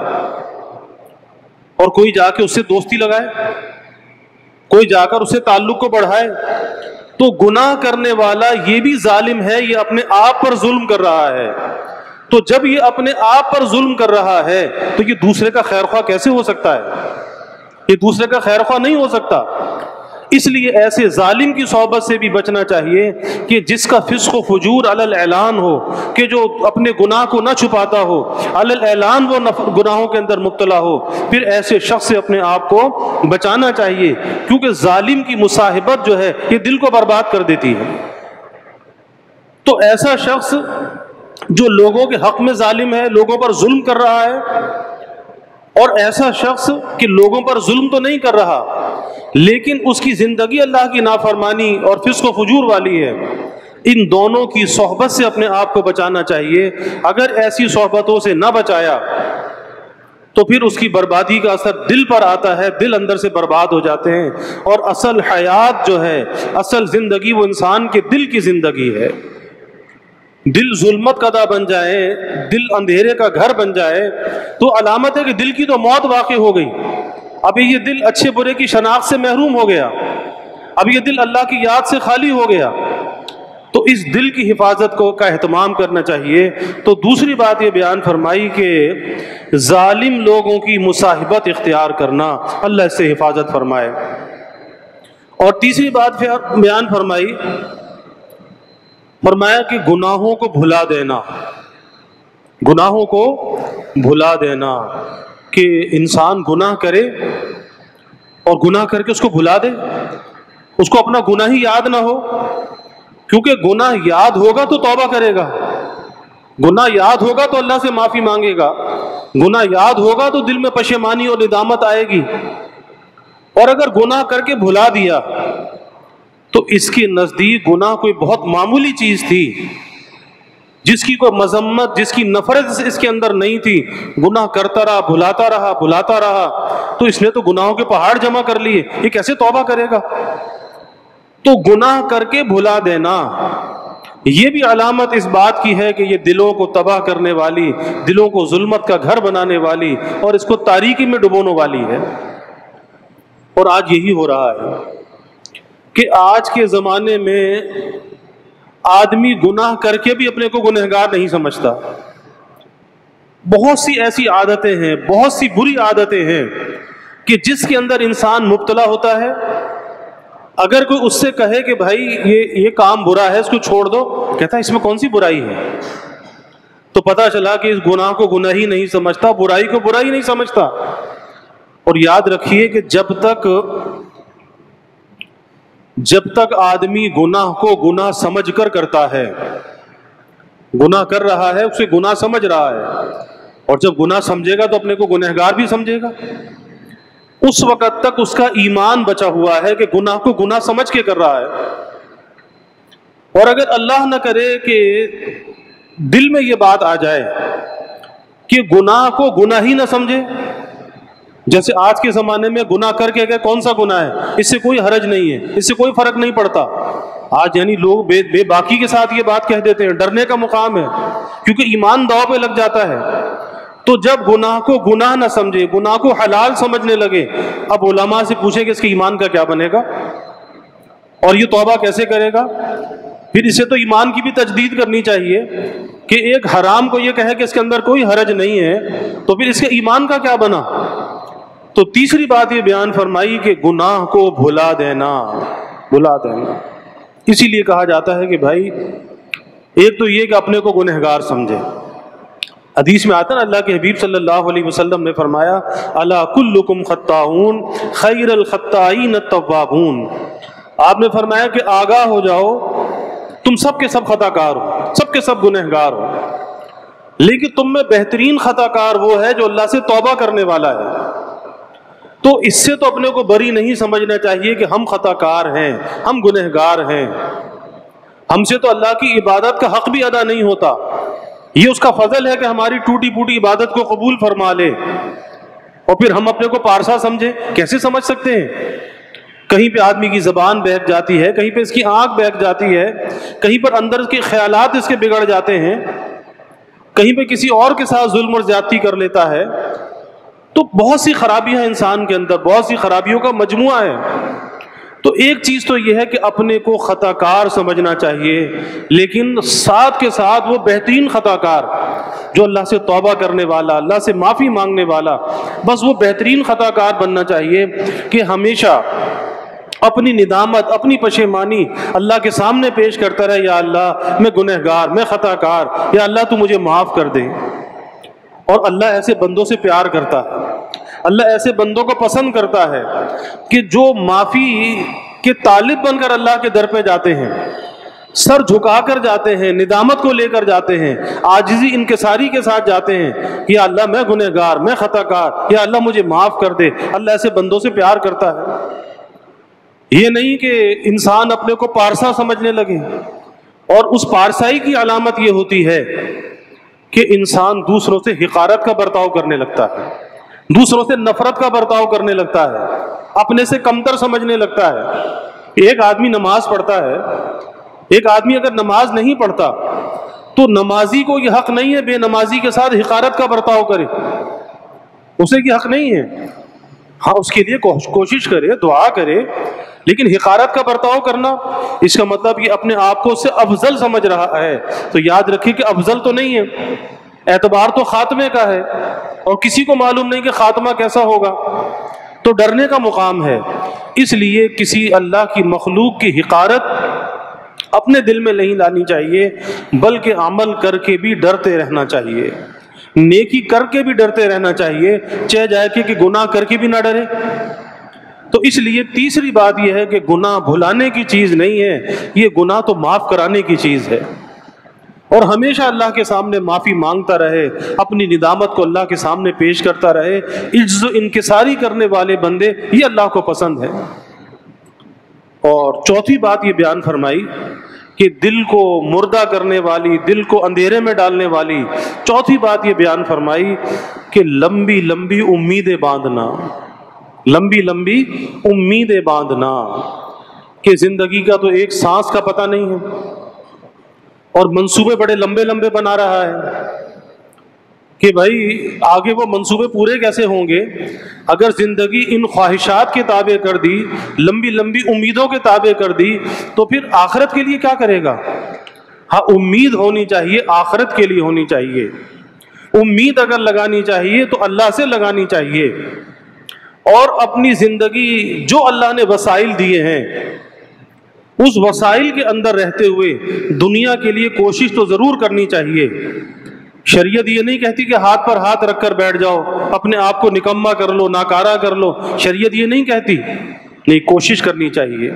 اور کوئی جا کے اس سے دوستی لگائے، کوئی جا کر اس سے تعلق کو بڑھائے، تو گناہ کرنے والا یہ بھی ظالم ہے، یہ اپنے آپ پر ظلم کر رہا ہے۔ تو جب یہ اپنے آپ پر ظلم کر رہا ہے تو یہ دوسرے کا خیر خواہ کیسے ہو سکتا ہے؟ یہ دوسرے کا خیر خواہ نہیں ہو سکتا۔ اس لیے ایسے ظالم کی صحبت سے بھی بچنا چاہیے کہ جس کا فسق و فجور علی الاعلان ہو، کہ جو اپنے گناہ کو نہ چھپاتا ہو، علی الاعلان وہ گناہوں کے اندر مبتلا ہو، پھر ایسے شخص سے اپنے آپ کو بچانا چاہیے، کیونکہ ظالم کی مصاحبت جو ہے یہ دل کو برباد کر دیتی ہے۔ تو ایسا شخص جو لوگوں کے حق میں ظالم ہے، لوگوں پر ظلم کر رہا ہے، اور ایسا شخص کہ لوگوں پر ظلم تو نہیں کر رہا لیکن اس کی زندگی اللہ کی نافرمانی اور فسق و فجور والی ہے، ان دونوں کی صحبت سے اپنے آپ کو بچانا چاہیے۔ اگر ایسی صحبتوں سے نہ بچایا تو پھر اس کی بربادی کا اثر دل پر آتا ہے، دل اندر سے برباد ہو جاتے ہیں، اور اصل حیات جو ہے، اصل زندگی وہ انسان کے دل کی زندگی ہے۔ دل ظلمت کا بن جائے، دل اندھیرے کا گھر بن جائے تو علامت ہے کہ دل کی تو موت واقع ہو گئی۔ ابھی یہ دل اچھے برے کی شناخت سے محروم ہو گیا، اب یہ دل اللہ کی یاد سے خالی ہو گیا، تو اس دل کی حفاظت کا اہتمام کرنا چاہیے۔ تو دوسری بات یہ بیان فرمائی کہ ظالم لوگوں کی مصاحبت اختیار کرنا، اللہ اس سے حفاظت فرمائے۔ اور تیسری بات بیان فرمایا کہ گناہوں کو بھلا دینا، گناہوں کو بھلا دینا، کہ انسان گناہ کرے اور گناہ کر کے اس کو بھلا دے، اس کو اپنا گناہ ہی یاد نہ ہو، کیونکہ گناہ یاد ہوگا تو توبہ کرے گا، گناہ یاد ہوگا تو اللہ سے معافی مانگے گا، گناہ یاد ہوگا تو دل میں پشیمانی اور ندامت آئے گی۔ اور اگر گناہ کر کے بھلا دیا تو اس کے نزدیک گناہ کوئی بہت معمولی چیز تھی، جس کی کوئی مذمت، جس کی نفرت اس کے اندر نہیں تھی، گناہ کرتا رہا، بھلاتا رہا، تو اس نے تو گناہوں کے پہاڑ جمع کر لیے، یہ کیسے توبہ کرے گا؟ تو گناہ کر کے بھلا دینا یہ بھی علامت اس بات کی ہے کہ یہ دلوں کو تباہ کرنے والی، دلوں کو ظلمت کا گھر بنانے والی اور اس کو تاریکی میں ڈبونے والی ہے۔ اور آج یہی ہو رہا ہے کہ آج کے زمانے میں آدمی گناہ کر کے بھی اپنے کو گنہگار نہیں سمجھتا۔ بہت سی ایسی عادتیں ہیں، بہت سی بری عادتیں ہیں کہ جس کے اندر انسان مبتلا ہوتا ہے، اگر کوئی اس سے کہے کہ بھائی یہ کام برا ہے، اس کو چھوڑ دو، کہتا ہے اس میں کون سی برائی ہے؟ تو پتہ چلا کہ اس گناہ کو گناہ ہی نہیں سمجھتا، برائی کو برائی نہیں سمجھتا۔ اور یاد رکھیے کہ جب تک آدمی گناہ کو گناہ سمجھ کر کرتا ہے، گناہ کر رہا ہے، اسے گناہ سمجھ رہا ہے، اور جب گناہ سمجھے گا تو اپنے کو گنہگار بھی سمجھے گا، اس وقت تک اس کا ایمان بچا ہوا ہے کہ گناہ کو گناہ سمجھ کے کر رہا ہے۔ اور اگر اللہ نہ کرے کہ دل میں یہ بات آ جائے کہ گناہ کو گناہ ہی نہ سمجھے، جیسے آج کے زمانے میں گناہ کر کے کہ کون سا گناہ ہے، اس سے کوئی حرج نہیں ہے، اس سے کوئی فرق نہیں پڑتا، آج یعنی لوگ بے باکی کے ساتھ یہ بات کہہ دیتے ہیں، ڈرنے کا مقام ہے، کیونکہ ایمان داؤ پہ لگ جاتا ہے۔ تو جب گناہ کو گناہ نہ سمجھے، گناہ کو حلال سمجھنے لگے، اب علماء سے پوچھیں کہ اس کے ایمان کا کیا بنے گا اور یہ توبہ کیسے کرے گا؟ پھر اسے تو ایمان کی بھی تجدید کرنی چاہیے کہ ایک حرام کو یہ کہے کہ اس کے اندر کوئی حرج نہیں ہے، تو پھر اس کے ایمان کا کیا بنا؟ تو تیسری بات یہ بیان فرمائی کہ گناہ کو بھلا دینا، اسی لیے کہا جاتا ہے کہ بھائی ایک تو یہ کہ اپنے کو گنہگار سمجھے۔ حدیث میں آتا ہے نا، اللہ کے حبیب صلی اللہ علیہ وسلم نے فرمایا الا کلکم خطاؤن خیر الخطائین التوابون، آپ نے فرمایا کہ آگاہ ہو جاؤ، تم سب کے سب خطا کار ہو، سب کے سب گنہگار ہو، لیکن تم میں بہترین خطا کار وہ ہے جو اللہ سے توبہ کرنے والا ہے۔ تو اس سے تو اپنے کو بری نہیں سمجھنا چاہیے کہ ہم خطا کار ہیں، ہم گنہگار ہیں، ہم سے تو اللہ کی عبادت کا حق بھی ادا نہیں ہوتا، یہ اس کا فضل ہے کہ ہماری ٹوٹی پوٹی عبادت کو قبول فرما لے، اور پھر ہم اپنے کو پارسا سمجھے، کیسے سمجھ سکتے ہیں؟ کہیں پہ آدمی کی زبان بہک جاتی ہے، کہیں پہ اس کی آنکھ بہک جاتی ہے، کہیں پر اندر کے خیالات اس کے بگڑ جاتے ہیں، کہیں پہ کسی اور کے ساتھ ظلم اور زیادتی کر لیتا ہے، تو بہت سی خرابیاں انسان کے اندر، بہت سی خرابیوں کا مجموعہ ہے۔ تو ایک چیز تو یہ ہے کہ اپنے کو خطا کار سمجھنا چاہیے، لیکن ساتھ کے ساتھ وہ بہترین خطا کار جو اللہ سے توبہ کرنے والا، اللہ سے معافی مانگنے والا، بس وہ بہترین خطا کار بننا چاہیے کہ ہمیشہ اپنی ندامت، اپنی پشیمانی اللہ کے سامنے پیش کرتا رہے، یا اللہ میں گنہگار، میں خطا کار، یا اللہ تو مجھے معاف کر دے۔ اور اللہ ایسے بندوں سے پیار کرتا ہے، اللہ ایسے بندوں کو پسند کرتا ہے کہ جو معافی کے طالب بن کر اللہ کے در پہ جاتے ہیں، سر جھکا کر جاتے ہیں، ندامت کو لے کر جاتے ہیں، عاجزی انکساری کے ساتھ جاتے ہیں، یا اللہ میں گنہگار، میں خطا کار، یا اللہ مجھے معاف کر دے۔ اللہ ایسے بندوں سے پیار کرتا ہے۔ یہ نہیں کہ انسان اپنے کو پارسا سمجھنے لگے، اور اس پارسائی کی علامت یہ ہوتی ہے کہ انسان دوسروں سے حقارت کا برتاؤ کرنے لگتا ہے، دوسروں سے نفرت کا برتاؤ کرنے لگتا ہے، اپنے سے کمتر سمجھنے لگتا ہے۔ ایک آدمی نماز پڑھتا ہے، ایک آدمی اگر نماز نہیں پڑھتا تو نمازی کو یہ حق نہیں ہے بے نمازی کے ساتھ حقارت کا برتاؤ کرے، اسے یہ حق نہیں ہے۔ ہاں اس کے لیے کوشش کرے، دعا کرے، لیکن حقارت کا برتاؤ کرنا، اس کا مطلب یہ اپنے آپ کو اس سے افضل سمجھ رہا ہے۔ تو یاد رکھیے کہ افضل تو نہیں ہے، اعتبار تو خاتمے کا ہے، اور کسی کو معلوم نہیں کہ خاتمہ کیسا ہوگا، تو ڈرنے کا مقام ہے۔ اس لیے کسی اللہ کی مخلوق کی حقارت اپنے دل میں نہیں لانی چاہیے، بلکہ عمل کر کے بھی ڈرتے رہنا چاہیے، نیکی کر کے بھی ڈرتے رہنا چاہیے، چاہے جائے کہ گناہ کر کے بھی نہ ڈرے۔ تو اس لیے تیسری بات یہ ہے کہ گناہ بھلانے کی چیز نہیں ہے، یہ گناہ تو معاف کرانے کی چیز ہے، اور ہمیشہ اللہ کے سامنے معافی مانگتا رہے، اپنی ندامت کو اللہ کے سامنے پیش کرتا رہے۔ عجز و انکساری کرنے والے بندے یہ اللہ کو پسند ہے۔ اور چوتھی بات یہ بیان فرمائی کہ دل کو مردہ کرنے والی، دل کو اندھیرے میں ڈالنے والی چوتھی بات یہ بیان فرمائی کہ لمبی لمبی امیدیں باندھنا، لمبی لمبی امیدیں باندھنا، کہ زندگی کا تو ایک سانس کا پتہ نہیں ہے، اور منصوبے بڑے لمبے لمبے بنا رہا ہے کہ بھائی آگے وہ منصوبے پورے کیسے ہوں گے اگر زندگی ان خواہشات کے تابع کر دی، لمبی لمبی امیدوں کے تابع کر دی، تو پھر آخرت کے لیے کیا کرے گا؟ ہاں امید ہونی چاہیے، آخرت کے لیے ہونی چاہیے۔ امید اگر لگانی چاہیے تو اللہ سے لگانی چاہیے، اور اپنی زندگی جو اللہ نے وسائل دیے ہیں اس وسائل کے اندر رہتے ہوئے دنیا کے لیے کوشش تو ضرور کرنی چاہیے۔ شریعت یہ نہیں کہتی کہ ہاتھ پر ہاتھ رکھ کر بیٹھ جاؤ، اپنے آپ کو نکما کر لو، ناکارہ کر لو، شریعت یہ نہیں کہتی، نہیں، کوشش کرنی چاہیے،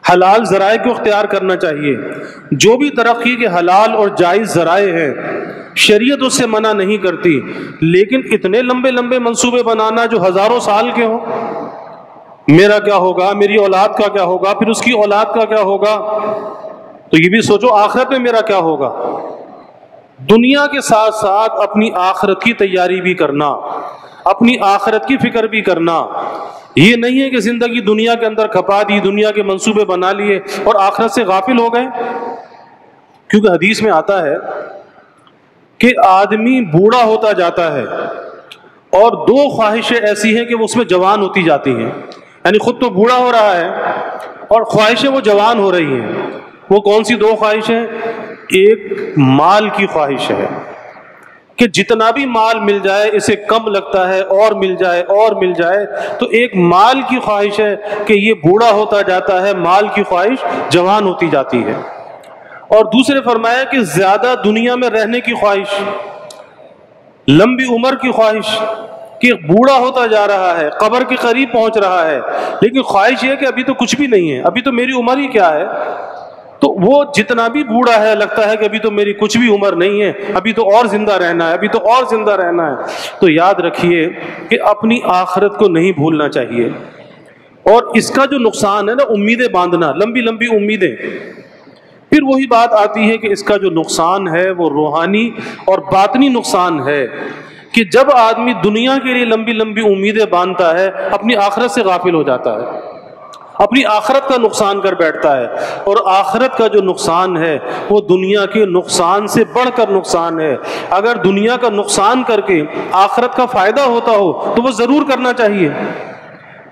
حلال ذرائع کو اختیار کرنا چاہیے۔ جو بھی ترقی کے حلال اور جائز ذرائع ہیں شریعت اس سے منع نہیں کرتی، لیکن اتنے لمبے لمبے منصوبے بنانا جو ہزاروں سال کے ہوں، میرا کیا ہوگا، میری اولاد کا کیا ہوگا، پھر اس کی اولاد کا کیا ہوگا، تو یہ بھی سوچو آخرت میں میرا کیا ہوگا۔ دنیا کے ساتھ ساتھ اپنی آخرت کی تیاری بھی کرنا، اپنی آخرت کی فکر بھی کرنا۔ یہ نہیں ہے کہ زندگی دنیا کے اندر کھپا دی، دنیا کے منصوبے بنا لیے اور آخرت سے غافل ہو گئے۔ کیونکہ حدیث میں آتا ہے کہ آدمی بوڑھا ہوتا جاتا ہے اور دو خواہشیں ایسی ہیں کہ وہ اس میں جوان ہوتی جاتی ہیں، یعنی خود تو بوڑھا ہو رہا ہے اور خواہشیں وہ جوان ہو رہی ہیں۔ وہ کون سی دو خواہشیں؟ ایک مال کی خواہش ہے کہ جتنا بھی مال مل جائے اسے کم لگتا ہے، اور مل جائے اور مل جائے، تو ایک مال کی خواہش ہے کہ یہ بوڑھا ہوتا جاتا ہے، مال کی خواہش جوان ہوتی جاتی ہے۔ اور دوسرے فرمایا کہ زیادہ دنیا میں رہنے کی خواہش، لمبی عمر کی خواہش، کہ بوڑھا ہوتا جا رہا ہے، قبر کے قریب پہنچ رہا ہے، لیکن خواہش یہ ہے کہ ابھی تو کچھ بھی نہیں ہے، ابھی تو میری عمر ہی کیا ہے۔ تو وہ جتنا بھی بوڑھا ہے لگتا ہے کہ ابھی تو میری کچھ بھی عمر نہیں ہے، ابھی تو اور زندہ رہنا ہے، ابھی تو اور زندہ رہنا ہے۔ تو یاد رکھیے کہ اپنی آخرت کو نہیں بھولنا چاہیے، اور اس کا جو نقصان ہے نا، امیدیں باندھنا، لمبی لمبی امیدیں، پھر وہی بات آتی ہے کہ اس کا جو نقصان ہے وہ روحانی اور باطنی نقصان ہے، کہ جب آدمی دنیا کے لیے لمبی لمبی امیدیں باندھتا ہے اپنی آخرت سے غافل ہو جاتا ہے، اپنی آخرت کا نقصان کر بیٹھتا ہے، اور آخرت کا جو نقصان ہے وہ دنیا کے نقصان سے بڑھ کر نقصان ہے۔ اگر دنیا کا نقصان کر کے آخرت کا فائدہ ہوتا ہو تو وہ ضرور کرنا چاہیے،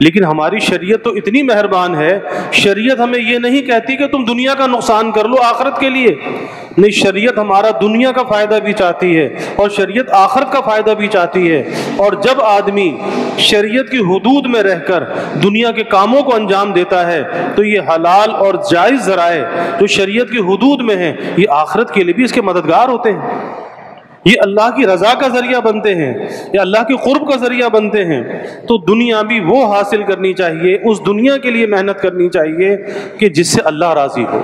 لیکن ہماری شریعت تو اتنی مہربان ہے، شریعت ہمیں یہ نہیں کہتی کہ تم دنیا کا نقصان کر لو آخرت کے لیے، نہیں، شریعت ہمارا دنیا کا فائدہ بھی چاہتی ہے اور شریعت آخرت کا فائدہ بھی چاہتی ہے۔ اور جب آدمی شریعت کی حدود میں رہ کر دنیا کے کاموں کو انجام دیتا ہے تو یہ حلال اور جائز ذرائع جو شریعت کی حدود میں ہیں یہ آخرت کے لیے بھی اس کے مددگار ہوتے ہیں، یہ اللہ کی رضا کا ذریعہ بنتے ہیں، یا اللہ کے قرب کا ذریعہ بنتے ہیں۔ تو دنیا بھی وہ حاصل کرنی چاہیے، اس دنیا کے لیے محنت کرنی چاہیے کہ جس سے اللہ راضی ہو،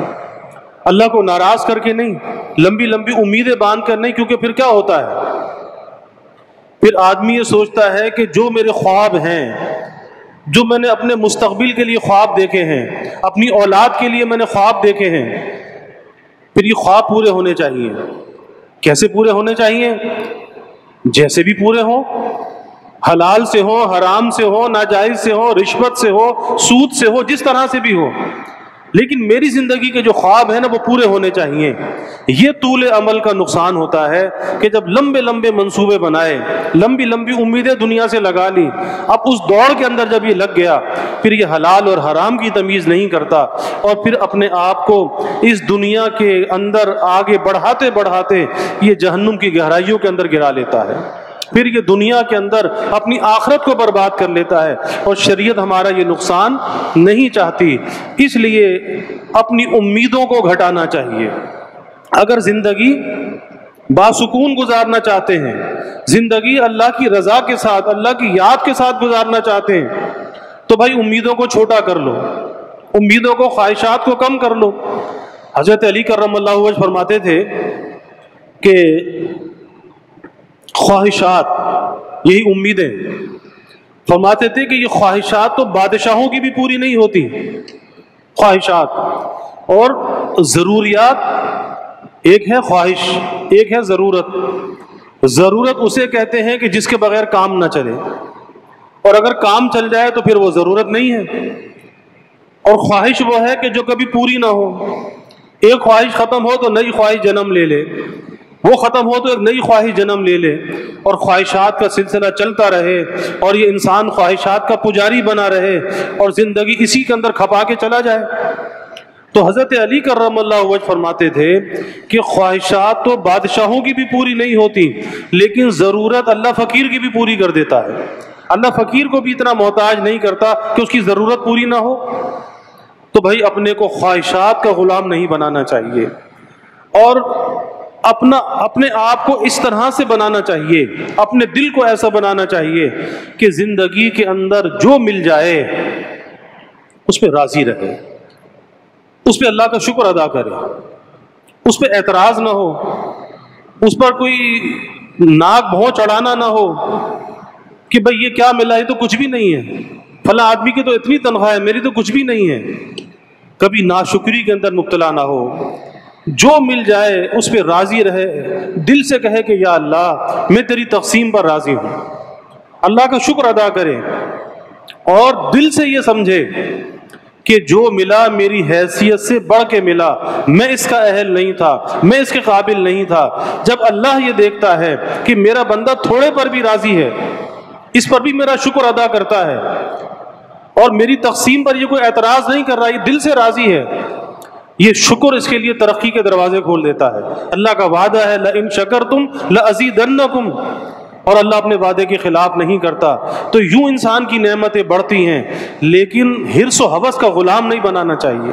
اللہ کو ناراض کر کے نہیں، لمبی لمبی امیدیں باندھ کر نہیں، کیونکہ پھر کیا ہوتا ہے، پھر آدمی یہ سوچتا ہے کہ جو میرے خواب ہیں، جو میں نے اپنے مستقبل کے لیے خواب دیکھے ہیں، اپنی اولاد کے لیے میں نے خواب دیکھے ہیں، پھر یہ خواب پورے ہونے چاہیے۔ کیسے پورے ہونے چاہیے؟ جیسے بھی پورے ہوں، حلال سے ہو، حرام سے ہو، ناجائز سے ہو، رشوت سے ہو، سود سے ہو، جس طرح سے بھی ہو، لیکن میری زندگی کے جو خواب ہیں نا وہ پورے ہونے چاہیے۔ یہ طول عمل کا نقصان ہوتا ہے کہ جب لمبے لمبے منصوبے بنائے، لمبی لمبی امیدیں دنیا سے لگا لی، اب اس دوڑ کے اندر جب یہ لگ گیا پھر یہ حلال اور حرام کی تمیز نہیں کرتا، اور پھر اپنے آپ کو اس دنیا کے اندر آگے بڑھاتے بڑھاتے یہ جہنم کی گہرائیوں کے اندر گرا لیتا ہے، پھر یہ دنیا کے اندر اپنی آخرت کو برباد کر لیتا ہے، اور شریعت ہمارا یہ نقصان نہیں چاہتی۔ اس لیے اپنی امیدوں کو گھٹانا چاہیے۔ اگر زندگی باسکون گزارنا چاہتے ہیں، زندگی اللہ کی رضا کے ساتھ، اللہ کی یاد کے ساتھ گزارنا چاہتے ہیں، تو بھائی امیدوں کو چھوٹا کر لو، امیدوں کو، خواہشات کو کم کر لو۔ حضرت علی کرم اللہ وجہ فرماتے تھے کہ خواہشات یہی امیدیں، فرماتے تھے کہ یہ خواہشات تو بادشاہوں کی بھی پوری نہیں ہوتی، خواہشات اور ضروریات، ایک ہے خواہش، ایک ہے ضرورت۔ ضرورت اسے کہتے ہیں کہ جس کے بغیر کام نہ چلے، اور اگر کام چل جائے تو پھر وہ ضرورت نہیں ہے، اور خواہش وہ ہے کہ جو کبھی پوری نہ ہو، ایک خواہش ختم ہو تو نئی خواہش جنم لے لے، وہ ختم ہو تو ایک نئی خواہش جنم لے لے، اور خواہشات کا سلسلہ چلتا رہے، اور یہ انسان خواہشات کا پجاری بنا رہے اور زندگی اسی کے اندر کھپا کے چلا جائے۔ تو حضرت علی کرم اللہ وجہ فرماتے تھے کہ خواہشات تو بادشاہوں کی بھی پوری نہیں ہوتی، لیکن ضرورت اللہ فقیر کی بھی پوری کر دیتا ہے۔ اللہ فقیر کو بھی اتنا محتاج نہیں کرتا کہ اس کی ضرورت پوری نہ ہو۔ تو بھائی اپنے کو خواہشات کا غلام نہیں بنانا چاہیے، اور اپنے آپ کو اس طرح سے بنانا چاہیے، اپنے دل کو ایسا بنانا چاہیے کہ زندگی کے اندر جو مل جائے اس پہ راضی رہے، اس پہ اللہ کا شکر ادا کرے، اس پہ اعتراض نہ ہو، اس پر کوئی ناک بھوں چڑھانا نہ ہو کہ بھئی یہ کیا ملا، یہ تو کچھ بھی نہیں ہے، فلاں آدمی کی تو اتنی تنخواہ ہے، میری تو کچھ بھی نہیں ہے۔ کبھی ناشکری کے اندر مبتلا نہ ہو، جو مل جائے اس پہ راضی رہے، دل سے کہے کہ یا اللہ میں تیری تقسیم پر راضی ہوں، اللہ کا شکر ادا کرے، اور دل سے یہ سمجھے کہ جو ملا میری حیثیت سے بڑھ کے ملا، میں اس کا اہل نہیں تھا، میں اس کے قابل نہیں تھا۔ جب اللہ یہ دیکھتا ہے کہ میرا بندہ تھوڑے پر بھی راضی ہے، اس پر بھی میرا شکر ادا کرتا ہے، اور میری تقسیم پر یہ کوئی اعتراض نہیں کر رہا، یہ دل سے راضی ہے، یہ شکر اس کے لیے ترقی کے دروازے کھول دیتا ہے۔ اللہ کا وعدہ ہے لَإِن شَكَرْتُمْ لَأَزِيدَنَّكُمْ، اور اللہ اپنے وعدے کے خلاف نہیں کرتا۔ تو یوں انسان کی نعمتیں بڑھتی ہیں، لیکن حرص و ہوس کا غلام نہیں بنانا چاہیے،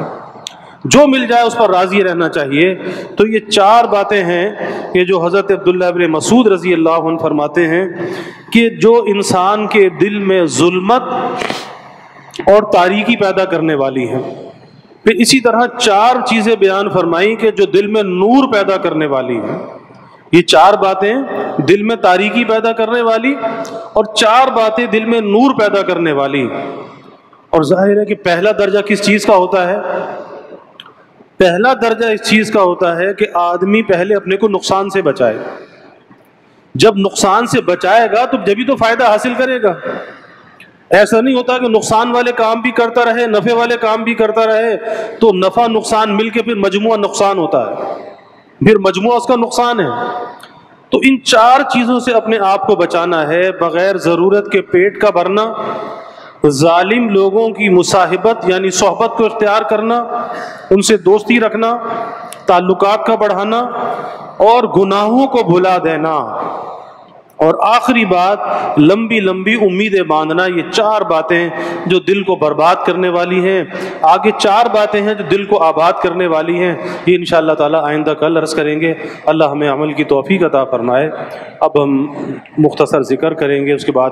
جو مل جائے اس پر راضی رہنا چاہیے۔ تو یہ چار باتیں ہیں کہ جو حضرت عبداللہ ابن مسعود رضی اللہ عنہ فرماتے ہیں کہ جو انسان کے دل میں ظلمت اور تاریکی پیدا کرنے والی ہیں۔ پھر اسی طرح چار چیزیں بیان فرمائی کہ جو دل میں نور پیدا کرنے والی ہیں۔ یہ چار باتیں دل میں تاریکی پیدا کرنے والی، اور چار باتیں دل میں نور پیدا کرنے والی۔ اور ظاہر ہے کہ پہلا درجہ کس چیز کا ہوتا ہے؟ پہلا درجہ اس چیز کا ہوتا ہے کہ آدمی پہلے اپنے کو نقصان سے بچائے۔ جب نقصان سے بچائے گا تو جبھی تو فائدہ حاصل کرے گا۔ ایسا نہیں ہوتا کہ نقصان والے کام بھی کرتا رہے، نفع والے کام بھی کرتا رہے، تو نفع نقصان مل کے پھر مجموعہ نقصان ہوتا ہے، پھر مجموعہ اس کا نقصان ہے۔ تو ان چار چیزوں سے اپنے آپ کو بچانا ہے، بغیر ضرورت کے پیٹ کا بھرنا، ظالم لوگوں کی مصاحبت یعنی صحبت کو اختیار کرنا، ان سے دوستی رکھنا، تعلقات کا بڑھانا اور گناہوں کو بھلا دینا، اور آخری بات لمبی لمبی امیدیں باندھنا۔ یہ 4 باتیں جو دل کو برباد کرنے والی ہیں۔ آگے 4 باتیں ہیں جو دل کو آباد کرنے والی ہیں، یہ انشاءاللہ تعالی آئندہ کل عرض کریں گے۔ اللہ ہمیں عمل کی توفیق عطا فرمائے۔ اب ہم مختصر ذکر کریں گے، اس کے بعد